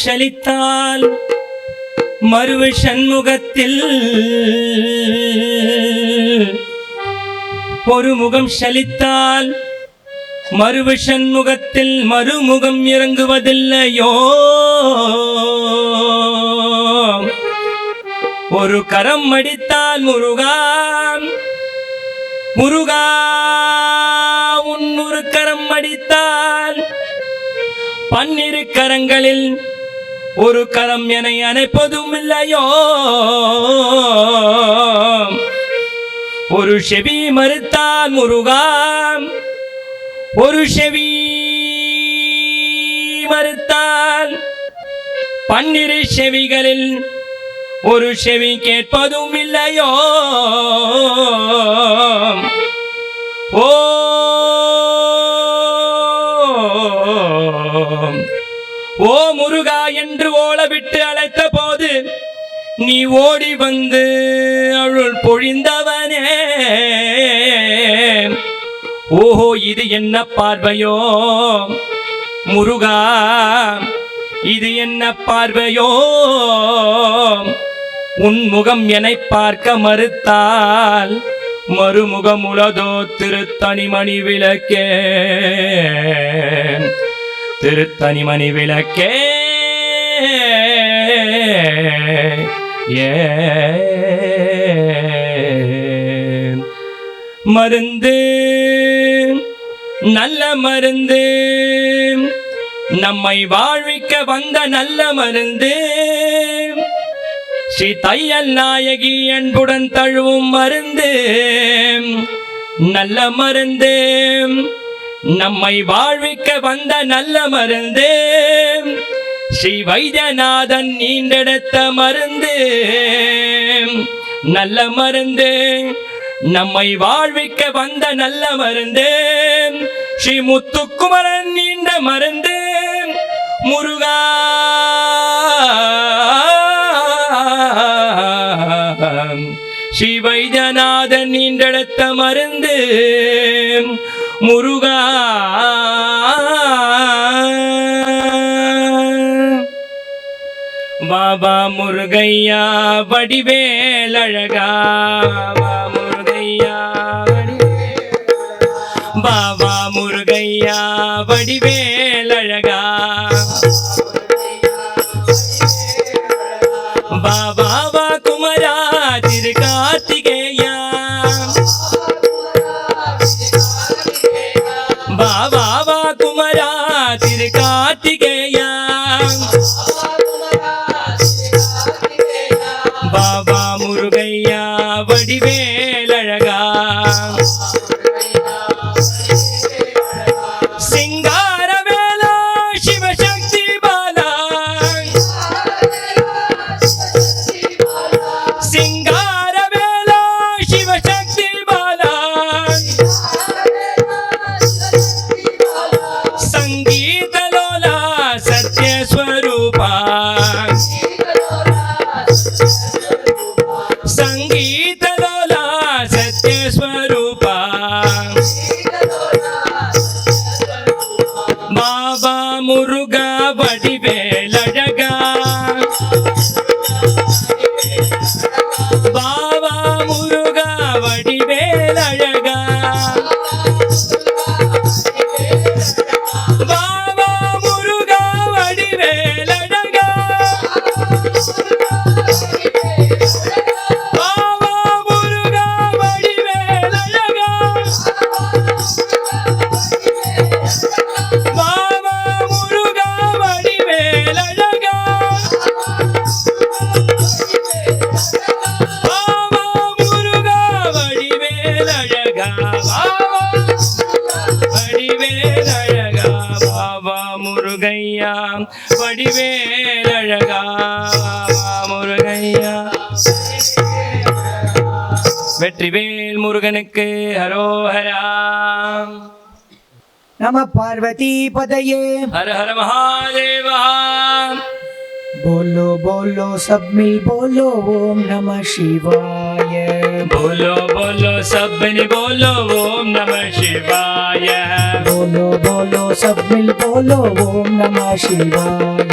சலித்தால் மறுவு சண்முகத்தில் ஒரு முகம் சலித்தால் மறுவு சண்முகத்தில் மறுமுகம் இறங்குவதில்லையோ ஒரு கரம் அடித்தால் முருகா முருகா உன் ஒரு கரம் அடித்தால் 12 கரங்களில் ஒரு கரம் என அணைப்பதும் இல்லையோ ஒரு செவி மறுத்தால் முருகா ஒரு செவி மறுத்தால் 12 செவிகளில் ஒரு செவி கேட்பதும் இல்லையோ ஓ ஓ முருகா என்று ஓலவிட்டு அழைத்த போது நீ ஓடி வந்து அருள் பொழிந்தவனே ஓஹோ இது என்ன பார்வையோ முருகா இது என்ன பார்வையோ உன் முகம் என்னை பார்க்க மறுத்தால் மறுமுகம் உளதோ திருத்தணிமணி விளக்கே திருத்தணிமணி விளக்கே மருந்து நல்ல மருந்து நம்மை வாழ்விக்க வந்த நல்ல மருந்து ஸ்ரீ தையல் நாயகி அன்புடன் தழுவும் மருந்து நல்ல மருந்து நம்மை வாழ்விக்க வந்த நல்ல மருந்து ஸ்ரீ வைத்தியநாதன் நீண்டெடுத்த மருந்து நல்ல மருந்து நம்மை வாழ்விக்க வந்த நல்ல மருந்து ஸ்ரீ முத்துக்குமரன் நீண்ட மருந்து முருகா ஸ்ரீ வைத்தியநாதன் நீண்டெடுத்த மருந்து முருகா பாபா முருகையா வடிவேல் அழகா முருகையா பாபா முருகையா வடிவேல் அழகா பாபா குமரா திரு கார்த்திகேயா பாபா குமரா திரு கார்த்திகேயா பாபா முருகையா வடிவேல் அழகா சிங்காரவேலா சிவசக்தி பாலா சிங்காரவேலா சிவசக்தி பாலா சங்கீதலோலா சத்யஸ்வரூபா संगीतलोला सत्यस्वरूपा बाबा मुरुगा वडिवेल अழகா बाबा मुरुगा वडिवेल अழகா बाबा मुरुगा वडिवेल अழகா முருகையா வடிவேல் அழகா முருகையா வெற்றிவேல் முருகனுக்கு ஹரோஹரா நம பார்வதி பதையே हर हर महादेवा बोलो बोलो सब मिल बोलो ओम नमः शिवाय। बोलो बोलो सब ने बोलो ओम नमः शिवाय। बोलो बोलो सब मिल बोलो ओम नमः शिवाय।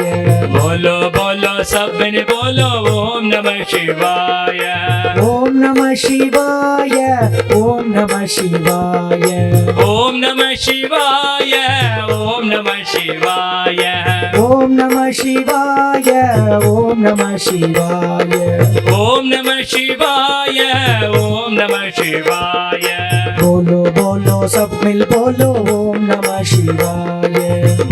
बोलो बोलो सब ने बोलो ओम नमः शिवाय। ओम नमः शिवाय। ओम नमः शिवाय। ओम नमः शिवाय। ओम नमः शिवाय। ओम नमः शिवाय। ओम नमः शिवाय। ओम नमः शिवाय। ओम नमः शिवाय। बोलो बोलो सब मिल बोलो ओम नमः शिवाय।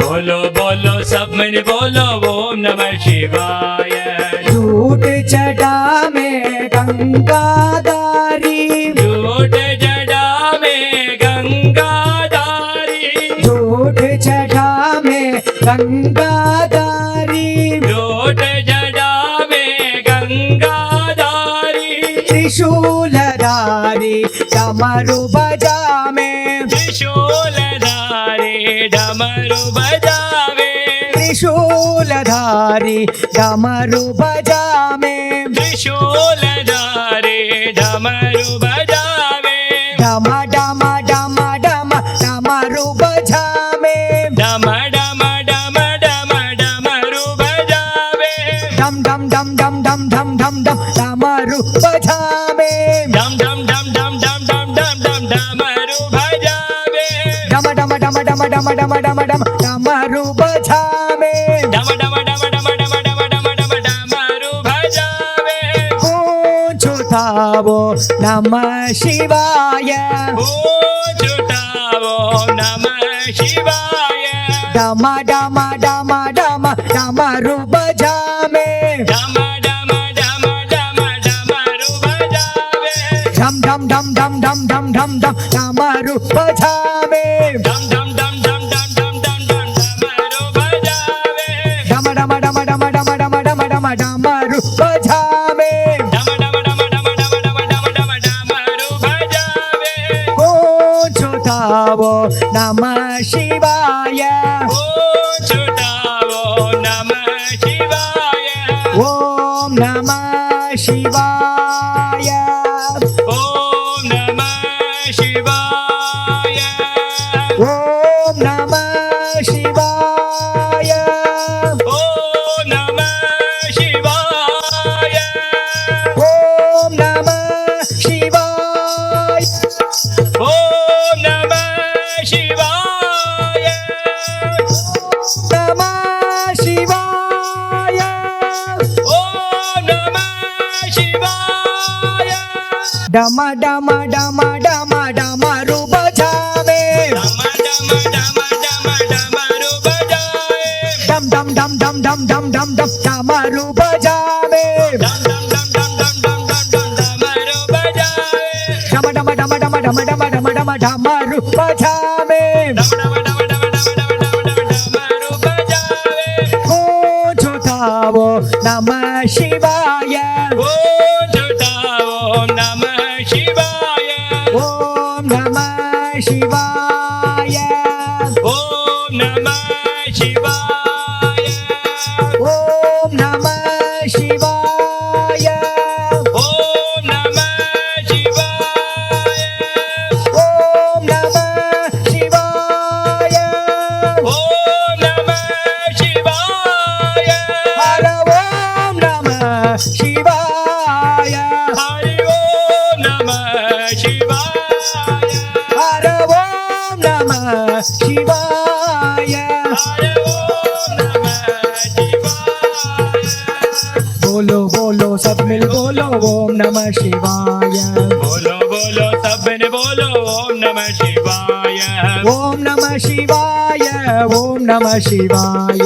बोलो बोलो सब में बोलो ओम नमः शिवाय। झूठ जटा में गंगाधारी। झूठ जटा में गंगाधारी। झूठ जटा में गंगाधारी। झूठ जटा में गंगाधारी। त्रिशूलधारी डमरू बजा में। त्रिशूलधारी डमरू बजावे। त्रिशूलधारी डमरू बजा में। त्रिशूलधारी डमरू बजावे। डम डम डम डम डमरू बजा में। डम डम डम डम डमरू बजावे। डम डम डम डम डम डम डम डम डमरू बजा में। डम डम डम डम डम डम डम डम डमरू बजावे। डम डम डम डम डम डम डम डम डमरू बजा में। डम डम डम डम डम डम डम डमरू बजावे। छुटावो नमः शिवाय। छुटावो नमः शिवाय। डम डम डम डम डमरू बजा में। डम डम डम डम डमरू बजावे। डम डम डम डम डम डम डम डम डमरू बजा में। डम डम डम डम डम डम डम डम डमरू बजावे। डम डम डम डम डम डम डम डम डमरू बजा में। डम डम डम डम डम डम डम डम डमरू बजावे। छुटावो नमः शिवाय। छुटावो नमः शिवाय। ओम नमः शिवाय। ओम नमः शिवाय। ओम नमः शिवाय। ओम नमः शिवाय। ओम नमः शिवाय। ओम नमः शिवाय। नमः शिवाय। ओम नमः शिवाय। डम डम डम डम डमरू बजा में। डम डम डम डम डमरू बजाए। डम डम डम डम डम डम डम डम डमरू बजा में। डम डम डम डम डम डम डम डम डमरू बजाए। डम डम डम डम डम डम डम डम डमरू बजा में। डम डम डम डम डम डम डम डमरू बजाए। छुटावो नमः शिवाय। छुटाओ नमः शिवाय। ओम नमः शिवाय। ओम नमः शिवाय। ओम नमः शिवाय। ओम नमः शिवाय। ओम नमः शिवाय। ओम नमः शिवाय। हर ओम नमः शिवाय। हरि ओम नमः शिवाय। हर ओम नमः शिवाय। हरि ओम नमः शिवाय। बोलो बोलो सब मिल बोलो ओम नमः शिवाय। बोलो बोलो सब ने बोलो ओम नमः शिवाय। ओम नमः शिवाय। ओम नमः शिवाय।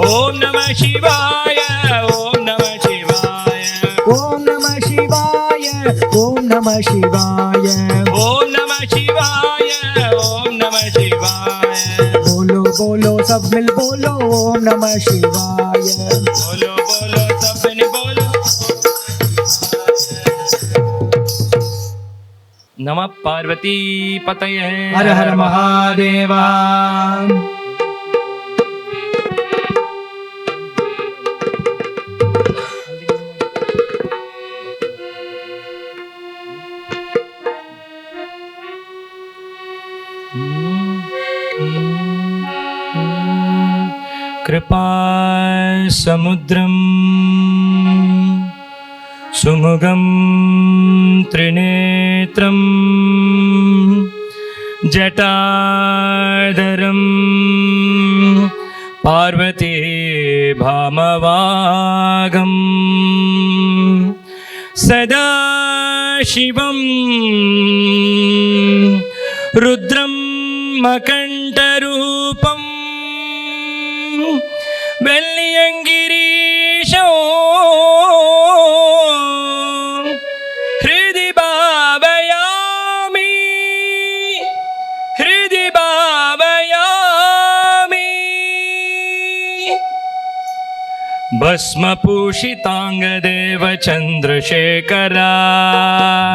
ओम नमः शिवाय। ओम नमः शिवाय। ओम नमः शिवाय। ओम नमः शिवाय। ओम नमः शिवाय। ओम नमः शिवाय। बोलो बोलो सब मिल बोलो ओम नमः शिवाय। बोलो बोलो सब ने बोलो। नमः पार्वती पतये। हर हर महादेवा। कृपा समुद्रं सुमुगं त्रिनेत्रं जटाधरं पार्वती भामवागं सदा शिवं रुद्रं मकण्ठरूपं वेल्लियङ्गिरीशो हृदि भावयामि हृदि भावयामि भस्मपूषिताङ्गदेव चन्द्रशेखरा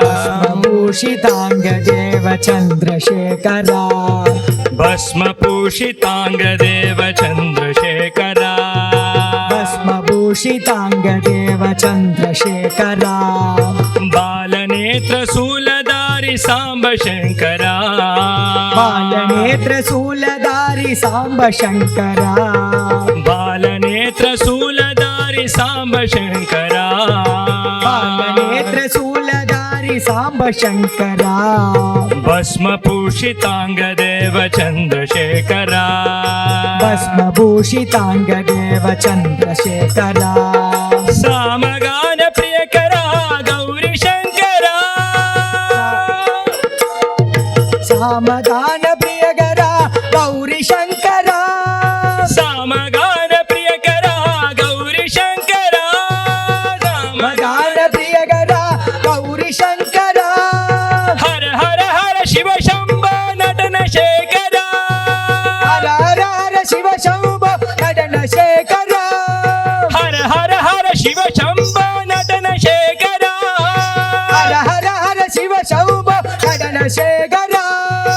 भस्मभूषिताङ्गदेव चन्द्रशेखरा भस्मपूषिताङ्गदेव चन्द्रशेखरा भस्मभूषिताङ्गदेव चन्द्रशेखरा बालनेत्रशूलधारि साम्ब शङ्करा बालनेत्रशूलधारि साम्ब शङ्करा बालनेत्रशूलधारि साम्ब शङ्करा बालनेत्रशूलधारि साम्ब शङ्करा भस्मपूषिताङ्गदेव चन्द्रशेखरा भस्मभूषिताङ्गदेव चन्द्रशेखरा सामगान प्रियकरा गौरी शङ्करा सामगान प्रियकरा गौरी शङ्करा सामगान प्रियकरा गौरी शङ्करा सामगान प्रियकरा गौरी शङ्करा हर हर हर शिव शम्भ नटन शेखरा हर हर हर शिव शम्भो नटन शेखरा हर हर हर शिव शम्भ नटन शेखरा हर हर हर शिव शम्भो नटन शेखरा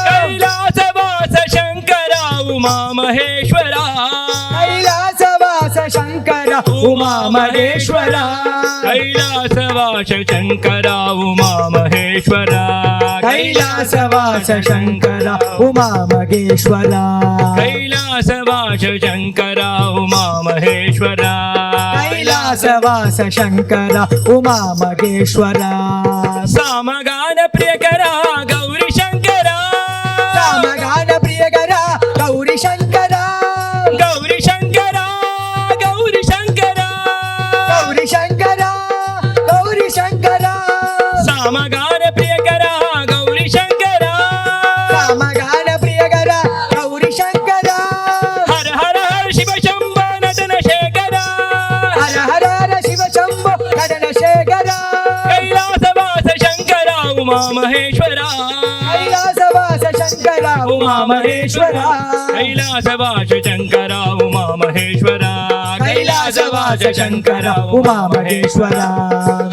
कैलासवास शङ्करा उमा महेश्वरा कैलासवास शङ्करा उमा महेश्वरा कैलासवास शङ्करा उमा महेश्वरा कैलासवास शङ्करा उमा महेश्वरा कैलासवास शङ्करा उमा महेश्वरा कैलासवास शङ्करा उमा महेश्वरा सामगान प्रियकरा गौरी शङ्करा सामगान प्रियकरा गौरी शङ्करा गौरी शङ्करा गौरी शङ्करा गौरी शङ्करा गौरी शङ्करा सामगान प्रियकरा गौरी शङ्करा सामगान प्रियकरा गौरी शङ्करा हर हर हर शिव शम्भ नटन शेखरा हर हर हर शिव शम्भो नटन शेखरा कैलासवास शङ्करा उमा महेश्वरा कैलासवास शङ्करा उमा महेश्वरा कैलासवास शङ्करा उमा महेश्वरा कैलासवास शङ्करा उमा महेश्वरा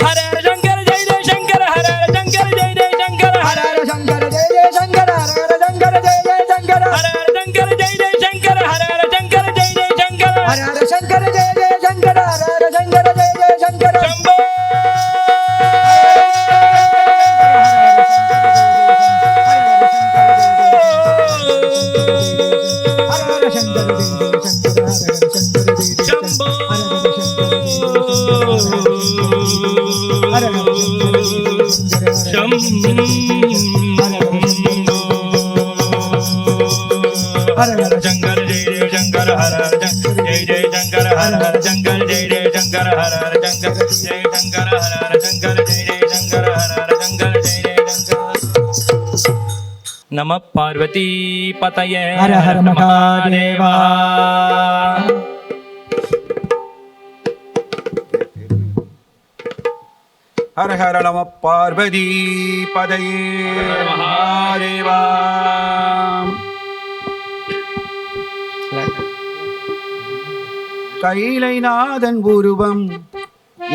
हर हर शङ्कर जय जय शङ्कर हर हर शङ्कर जय जय शङ्कर हर हर शङ्कर जय जय शङ्कर हर हर शङ्कर जय जय शङ्कर हर हर शङ्कर जय जय शङ्कर हर हर शङ्कर जय जय शङ्कर हर हर शङ्कर जय जय शङ्कर हर हर शङ्कर जय जय शङ्कर शम्भो हर हर शङ्कर जय जय शङ्कर हर हर शङ्कर जय जय शम्भो हर हर शङ्कर जय जय शङ्कर हर हर जय जय शङ्कर हर हर शङ्कर जय जय शङ्कर हर हर शङ्कर जय शङ्कर हर हर शङ्कर जय जय शङ्कर हर हर शङ्कर जय जय शङ्कर नमः पार्वती पतये हर हर महादेवा हर हर नम पार्वती पदये महादेवा கைலைநாதன் உருவம்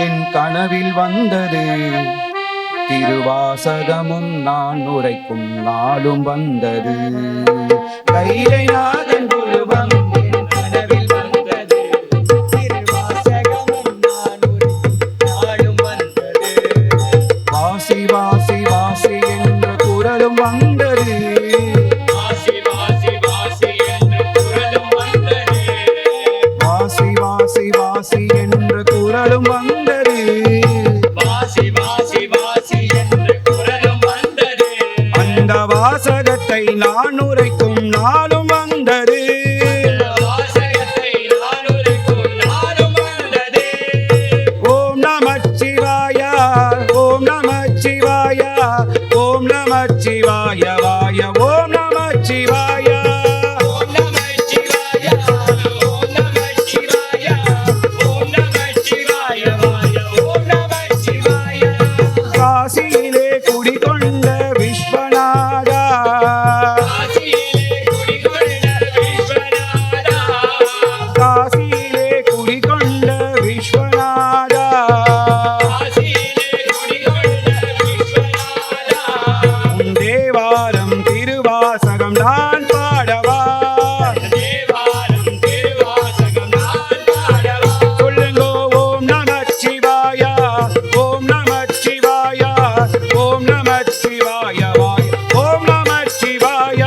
என் கனவில் வந்தது திருவாசகமும் நான் உரைக்கும் நாளும் வந்தது கைலைநாதன் உருவம் என் கனவில் வந்தது திருவாசகமும் நான் உரைக்கும் நாளும் வந்தது வாசி வாசி வாசி என்ற குரலும் வந்தது வாசி வாசி வாசி என்ற குரலும் வந்தது நான் உரைக்கும் நாளும் வந்தது. ஓம் நமச்சிவாய ஓம் நமச்சிவாய ஓம் நமச்சிவாய வாய ஓம் நமச்சிவாய. காசியிலே குடிகொண்ட விஸ்வநாதா காசியிலே குடிகொண்ட விஸ்வநாதா உன் தேவாரம் திருவாசகம் நான் பாடவா. சொல்லுங்க ஓம் நமச்சிவாய ஓம் நமச்சிவாய ஓம் நமச்சிவாய வாய ஓம் நமச்சிவாய.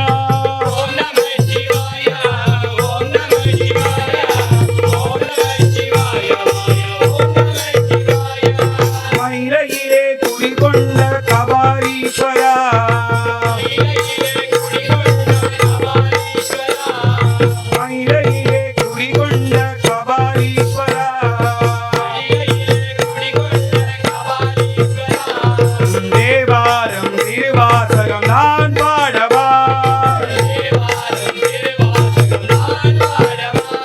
மயிலையிலே குடிகொண்ட கபாலீஸ்வரா மயிலையிலே குடிகொண்ட கபாலீஸ்வரா தேவாரம் திருவாசகம் நான் பாடவா.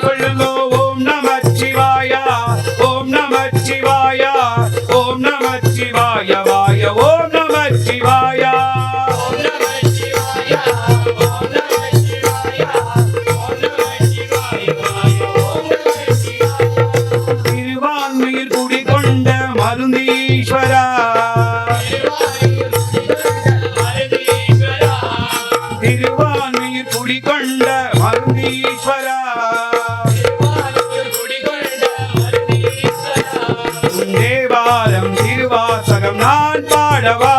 சொல்லுங்க ஓம் நமச்சிவாய ஓம் நமச்சிவாய ஓம் நமச்சிவாய வாய ஓம் நமச்சிவாய. திருவான்மையில் குடிகொண்ட மருந்தீஸ்வரா திருவான்மையில் குடிகொண்ட மருந்தீஸ்வரா உன் தேவாரம் திருவாசகம் நான் பாடவா.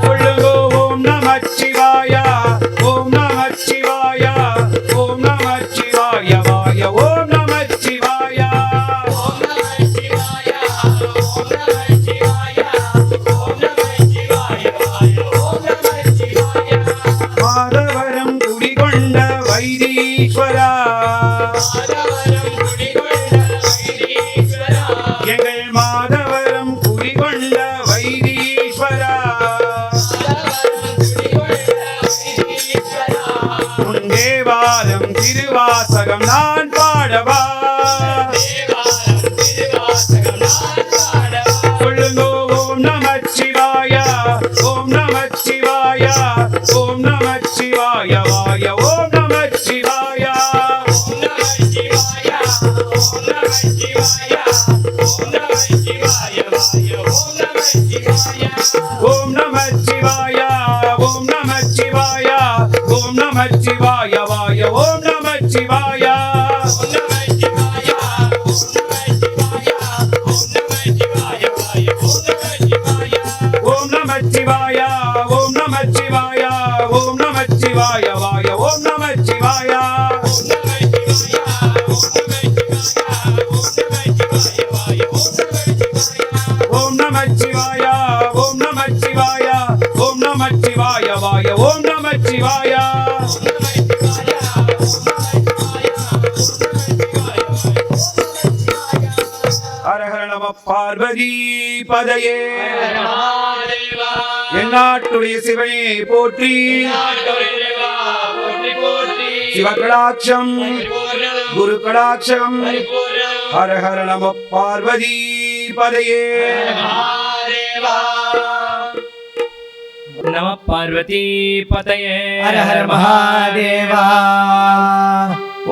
சொல்லுங்க ஓம் நமச்சிவாய ஓம் நமச்சிவாய ஓம் நமச்சிவாய வாய ஓம் நமச்சிவாய. மாதவரம் குடிகொண்ட வைத்தீஸ்வரா எங்கள் மாதவரம் குடிகொண்ட வைத்தீஸ்வரா உன் தேவாரம் திருவாசகம் நான் பாடவா. சொல்லுங்க ஓம் நமச்சிவாய ஓம் நமச்சிவாய ஓம் நமச்சிவாய வாய ஓம் நமச்சிவாய. ஓம் நமச்சிவாய ஓம் நமச்சிவாய ஓம் நமச்சிவாய வாய ஓம் நமச்சிவாய. ஓம் நமச்சிவாய ஓம் நமச்சிவாய ஓம் நமச்சிவாய வாய ஓம் நமச்சிவாய. ஓம் நமச்சிவாய ஓம் நமச்சிவாய ஓம் நமச்சிவாய வாய ஓம் நமச்சிவாய. ஹர ஹர நம பார்வதி பதையே எந்நாட்டுடைய சிவனே போற்றி சிவகடாட்சம் குரு கடாட்சம். ஹர ஹர நம பார்வதி பதையே. நம பார்வதி பதயே ஹர ஹர மகாதேவா.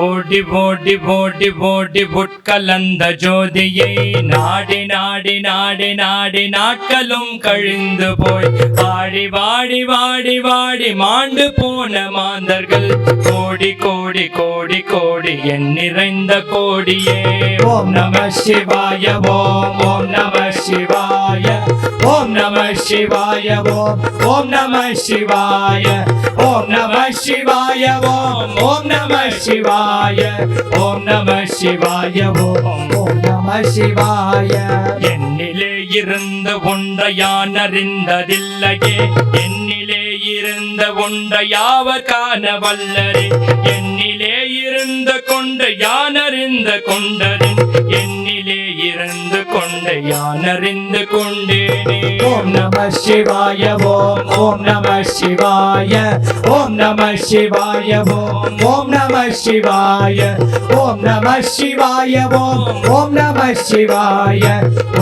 ஓடி ஓடி ஓடி ஓடி புட்கலந்த ஜோதியை நாடி நாடி நாடி நாடி நாட்களும் கழிந்து போய் வாடி வாடி வாடி வாடி மாண்டு போன மாந்தர்கள் கோடி கோடி கோடி கோடி என் நிறைந்த கோடியே. ஓம் நம சிவாய ஓம் ஓம் நம சிவாய ஓம் நம சிவாய ஓம் ஓம் நம சிவாய ஓம் நம சிவாய ஓம் ஓம் நம சிவாய ஓம் நம சிவாய ஓம் ஓம் நம நம சிவாய. என்னிலே இருந்து ஒன்றை யான் அறிந்ததில்லையே, என்னிலே இருந்த ஒன்றை யாவர் காண வல்லரே. என்னிலே இருந்து கொண்டு யான் அறிந்து கொண்டதின், என்னிலே இருந்து கொண்டு யான் அறிந்து கொண்டேனே. ஓம் நம சிவாய ஓம் ஓம் நம சிவாய ஓம் நம சிவாய ஓம் ஓம் நம சிவாய ஓம் நம சிவாய ஓம் ஓம் நம சிவாய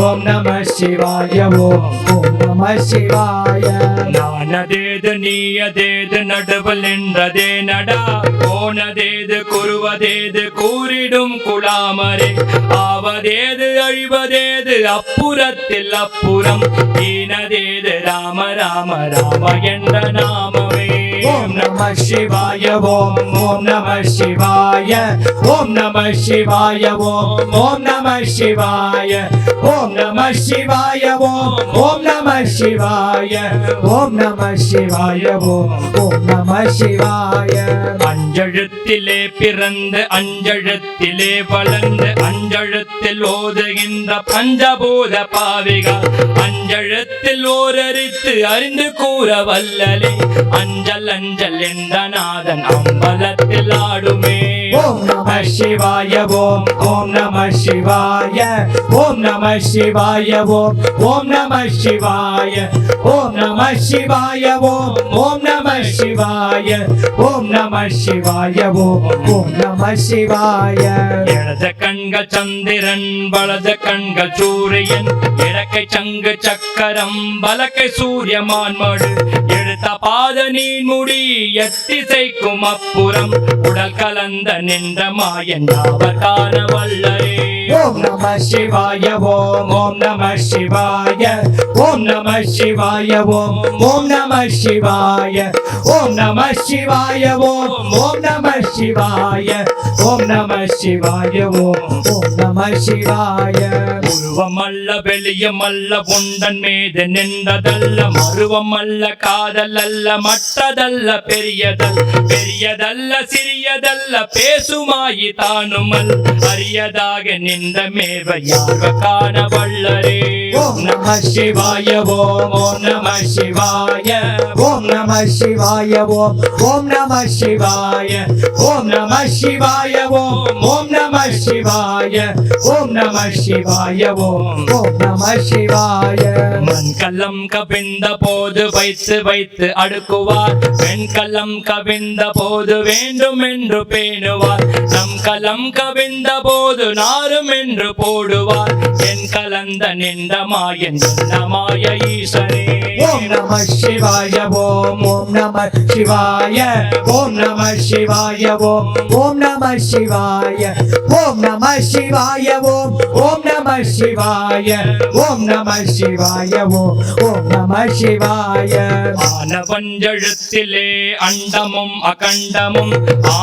ஓம் நம சிவாய ஓம் ஓம் நம சிவாய. நானதேது நீயதேது நடுவில் நின்றதே நடா, போனதேது குருவதேது கூறிடும் குலாமரே. ஆவதேது அழிவதேது அப்புறத்தில் அப்புறம், ஈனதேது ராம ராம ராம என்ற நாமமே. ஓம் நம சிவாய ஓம் ஓம் நம சிவாய ஓம் நம சிவாய ஓம் ஓம் நம சிவாய ஓம் நம சிவாய ஓம் ஓம் நம சிவாய ஓம் நம சிவாய ஓம் ஓம் நம சிவாய. அஞ்செழுத்திலே பிறந்து அஞ்செழுத்திலே வளர்ந்து அஞ்செழுத்தில் ஓதுகின்ற பஞ்சபூத பாவிகள், அஞ்செழுத்தில் ஓரறித்து அறிந்து கூற வல்லலே. அஞ்சல் அஞ்சல் என்ற நாதன் அம்பலத்தில் ஆடுமே. ஓம் நம சிவாய ஓம் ஓம் நம சிவாய ஓம் நம சிவாய ஓம் ஓம் நம சிவாய ஓம் நம சிவாய ஓம் ஓம் நம சிவாய ஓம் நம சிவாய ஓம் ஓம் நம சிவாய. இடது கண்கள் சந்திரன் வலது கண்கள் சூரியன், இடக்கை சங்கு சக்கரம் வலக்கை சூரியமான் மடு, எடுத்த பாத நீன் முடி எத்திசைக்கும் அப்புறம், உடல் கலந்த நின்ற மாயன் யாவர் காண வல்லரே. ஓம் நம சிவாய ஓம் ஓம் நம சிவாய ஓம் நம சிவாய ஓம் ஓம் நம சிவாய ஓம் நம சிவாய ஓம் ஓம் நம சிவாய ஓம் நம சிவாய ஓம் ஓம் நம சிவாய. உருவமல்ல வெளியமல்ல உண்டன் மீது நின்றதல்ல, மருவமல்ல காதல் அல்ல மற்றதல்ல பெரியதல், பெரியதல்ல சிறியதல்ல பேசுமாயி தானுமல், அரியதாக நின்ற மேவ யார்வ காண வல்லரே. ஓம் நம சிவாய ஓம் ஓம் நம சிவாய ஓம் நம சிவாய ஓம் ஓம் நம சிவாய ஓம் நம சிவாய ஓம் ஓம் நம சிவாய ஓம் நம சிவாய ஓம் ஓம் நம சிவாய. மண்கலம் கவிழ்ந்த போது வைத்து வைத்து அடுக்குவார், வெண்கலம் கவிழ்ந்த போது வேண்டும் என்று பேணுவார், நம் கலம் கவிழ்ந்த போது நாரும் என்று போடுவார், என் கலந்த நின்ற மாயன் மாய ஈசனே. ஓம் நம சிவாய ஓம் ஓம் நம சிவாய ஓம் நம சிவாய ஓம் ஓம் நம சிவாய ஓம் நம சிவாய ஓம் ஓம் நம சிவாய ஓம் நம சிவாய ஓம் ஓம் நம சிவாய. ஆனவஞ்செழுத்திலே அண்டமும் அகண்டமும்,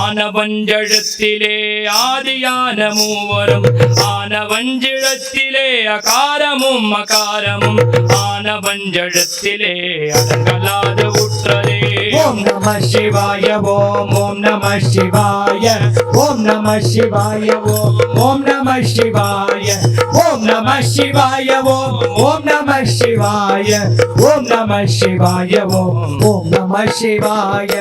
ஆனவஞ்செழுத்திலே ஆதியான மூவரும், ஆனவஞ்செழுத்திலே அகாரமும் அகாரமும், ஆனவஞ்செழுத்திலே அடங்கலாது உற்றதே. ஓம் நம சிவாய ஓம் ஓம் நம சிவாய ஓம் நம சிவாய ஓம் ஓம் நம சிவாய ஓம் நம சிவாய ஓம் ஓம் நம சிவாய ஓம் நம சிவாய ஓம் ஓம் நம சிவாய.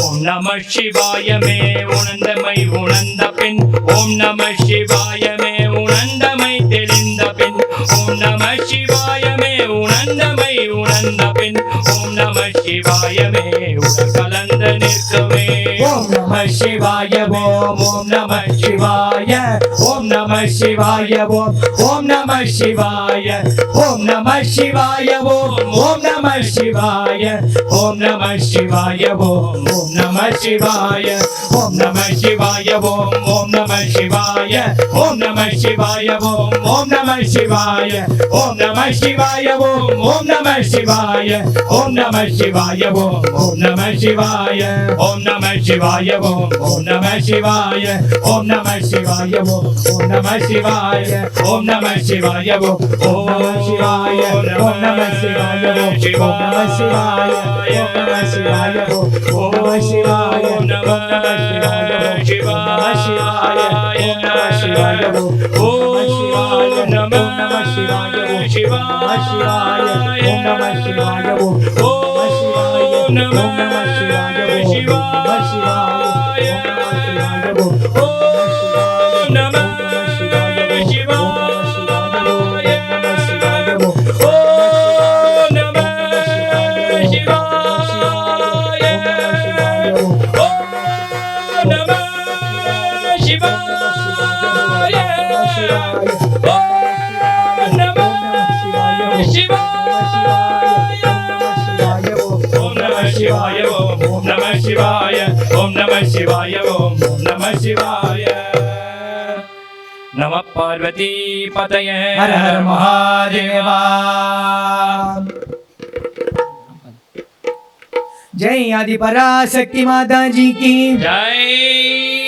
ஓம் நம சிவாயமே உணர்ந்தமை உணர்ந்த பின், ஓம் நம சிவாயமே உணர்ந்தமை தெளிந்த பின், ஓம் நம சிவாயமே உணர்ந்தமை உணர்ந்த பின், ஓம் நம சிவாயமே உடல் கலந்து நிற்கவே. ஓம் நம சிவாய ஓம் ஓம் நம சிவாய ஓம் நம சிவாய ஓம் ஓம் நம சிவாய ஓம் நம சிவாய ஓம் ஓம் நம சிவாய ஓம் நம சிவாய ஓம் ஓம் நம சிவாய ஓம் நம சிவாய ஓம் ஓம் நம சிவாய ஓம் நம சிவாய ஓம் ஓம் நம சிவாய ஓம் நம சிவாய ஓம் ஓம் நம சிவாய ஓம் நம சிவாய ஓம் ஓம் நம சிவாய ஓம் நம சிவாய ஓம் ஓம் நம சிவாய ஓம் நம சிவாய ஓம் ஓம் நம சிவாய ஓம் நம சிவாய ஓம் ஓம் நம சிவாய ஓம் நம சிவாய ஓம் ஓம் நம சிவாய ஓம் நம சிவாய ஓம் ஓம் நம சிவாய ஓம் நம சிவாய ஓம் நம சிவாய ஓம் நம சிவாய ஓம் ஓம் நம சிவாய नमः शिवाय ओम नमः शिवाय ओम नमः शिवाय ओम नमः शिवाय ओम नमः शिवाय ओम नमः शिवाय ओम नमः शिवाय ओम नमः शिवाय ओम नमः शिवाय नमः पार्वती पतये हर हर महादेवा जय आदि पराशक्ति माता जी की जय